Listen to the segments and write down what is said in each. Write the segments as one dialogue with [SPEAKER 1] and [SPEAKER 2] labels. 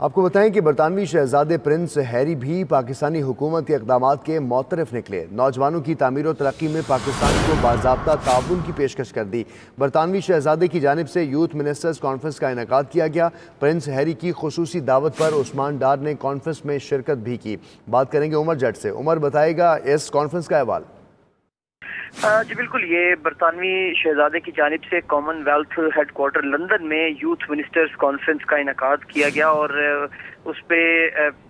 [SPEAKER 1] آپ کو بتائیں کہ برطانوی شہزادے پرنس ہیری بھی پاکستانی حکومت کے اقدامات کے معترف نکلے۔ نوجوانوں کی تعمیر و ترقی میں پاکستان کو باضابطہ تعاون کی پیشکش کر دی۔ برطانوی شہزادے کی جانب سے یوتھ منسٹرز کانفرنس کا انعقاد کیا گیا۔ پرنس ہیری کی خصوصی دعوت پر عثمان ڈار نے کانفرنس میں شرکت بھی کی۔ بات کریں گے عمر جٹ سے۔ عمر بتائے گا اس کانفرنس کا احوال۔
[SPEAKER 2] جی بالکل، یہ برطانوی شہزادے کی جانب سے commonwealth headquarter London میں یوتھ منسٹرز کانفرنس کا انعقاد کیا گیا اور اس پہ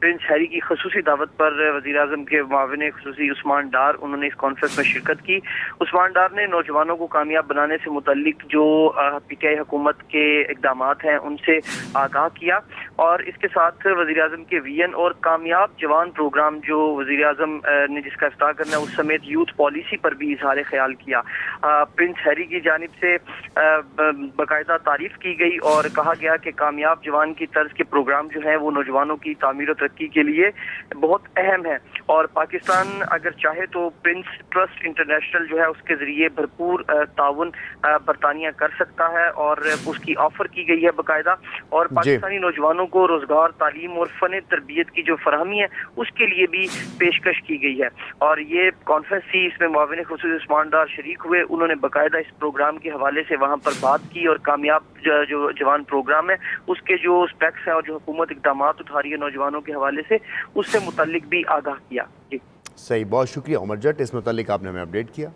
[SPEAKER 2] پرنس ہیری کی خصوصی دعوت پر وزیر اعظم کے معاون خصوصی عثمان ڈار انہوں نے اس کانفرنس میں شرکت کی۔ عثمان ڈار نے نوجوانوں کو کامیاب بنانے سے متعلق جو پی ٹی آئی حکومت کے اقدامات ہیں ان سے آگاہ کیا اور اس کے ساتھ وزیر اعظم کے ویژن اور کامیاب جوان پروگرام جو وزیر اعظم نے جس کا افتتاح کرنا ہے اس سمیت یوتھ پالیسی پر بھی اظہار خیال کیا۔ پرنس ہیری کی جانب سے باقاعدہ تعریف کی گئی اور کہا گیا کہ کامیاب جوان کی طرز کے پروگرام جو ہیں وہ نوجوانوں کی تعمیر و ترقی کے لیے بہت اہم ہے اور پاکستان اگر چاہے تو پرنس ٹرسٹ انٹرنیشنل جو ہے اس کے ذریعے بھرپور تعاون برطانیہ کر سکتا ہے اور اس کی آفر کی گئی ہے باقاعدہ، اور پاکستانی نوجوانوں کو روزگار، تعلیم اور فن تربیت کی جو فراہمی ہے اس کے لیے بھی پیشکش کی گئی ہے۔ اور یہ کانفرنس تھی، اس میں معاون خصوصی عثمان ڈار شریک ہوئے۔ انہوں نے باقاعدہ اس پروگرام کے حوالے سے وہاں پر بات کی اور کامیاب جو جوان پروگرام ہے اس کے جو اسپیکٹس ہیں اور جو حکومت اقدامات اٹھا رہی ہے نوجوانوں کے حوالے سے اس سے متعلق بھی آگاہ کیا۔ جی
[SPEAKER 1] صحیح، بہت شکریہ عمر جٹ، اس متعلق آپ نے ہمیں اپڈیٹ کیا۔